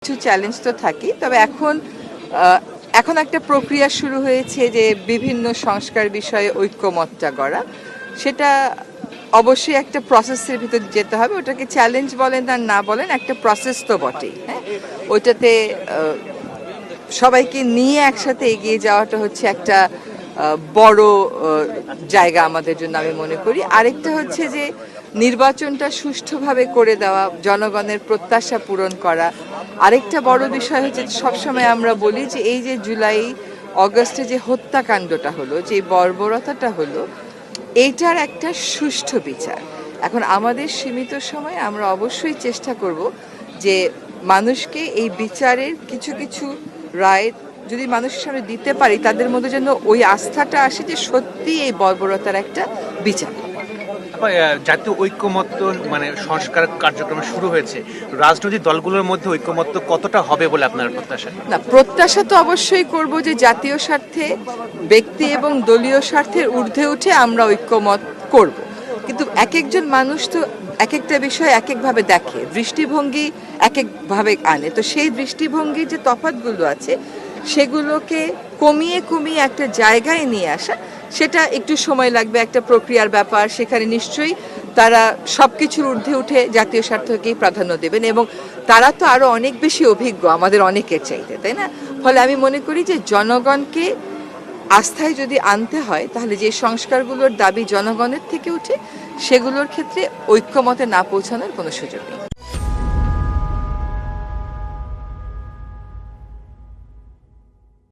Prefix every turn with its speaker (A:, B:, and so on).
A: কিছু চ্যালেঞ্জ তো থাকেই, তবে এখন একটা প্রক্রিয়া শুরু হয়েছে যে বিভিন্ন সংস্কার বিষয়ে ঐক্যমতটা গড়া। সেটা অবশ্যই একটা প্রসেসের ভিতর যেতে হবে। ওটাকে চ্যালেঞ্জ বলেন আর না বলেন, একটা প্রসেস তো বটেই। হ্যাঁ, ওইটাতে সবাইকে নিয়ে একসাথে এগিয়ে যাওয়াটা হচ্ছে একটা বড় জায়গা আমাদের জন্য আমি মনে করি। আরেকটা হচ্ছে যে নির্বাচনটা সুষ্ঠুভাবে করে দেওয়া, জনগণের প্রত্যাশা পূরণ করা। আরেকটা বড় বিষয় হচ্ছে সবসময় আমরা বলি যে এই যে জুলাই অগস্টে যে হত্যাকাণ্ডটা হলো, যে বর্বরতাটা হলো, এইটার একটা সুষ্ঠু বিচার। এখন আমাদের সীমিত সময়ে আমরা অবশ্যই চেষ্টা করব যে মানুষকে এই বিচারের কিছু কিছু রায় যদি মানুষের সামনে দিতে পারি, তাদের মধ্যে যেন ওই আস্থাটা আসে যে সত্যি এই বর্বরতার একটা বিচার।
B: জাতীয় ঐক্যমত্য মানে সংস্কার কার্যক্রম শুরু হয়েছে, রাজনৈতিক দলগুলোর মধ্যে ঐক্যমত্য কতটা হবে বলে আপনার প্রত্যাশা?
A: না, প্রত্যাশা তো অবশ্যই করব যে জাতীয় স্বার্থে, ব্যক্তি এবং দলীয় স্বার্থের ঊর্ধ্বে উঠে আমরা ঐক্যমত করব। কিন্তু এক একজন মানুষ তো এক একটা বিষয় এক একভাবে দেখে, দৃষ্টিভঙ্গি এক একভাবে আনে। তো সেই দৃষ্টিভঙ্গির যে তফাৎগুলো আছে সেগুলোকে কমিয়ে কমিয়ে একটা জায়গায় নিয়ে আসা, সেটা একটু সময় লাগবে, একটা প্রক্রিয়ার ব্যাপার। সেখানে নিশ্চয়ই তারা সব কিছুর ঊর্ধ্বে উঠে জাতীয় স্বার্থকেই প্রাধান্য দেবেন, এবং তারা তো আরও অনেক বেশি অভিজ্ঞ আমাদের অনেকের চাইতে, তাই না? ফলে আমি মনে করি যে জনগণকে আস্থায় যদি আনতে হয়, তাহলে যে সংস্কারগুলোর দাবি জনগণের থেকে উঠে, সেগুলোর ক্ষেত্রে ঐক্যমতে না পৌঁছানোর কোনো সুযোগ নেই।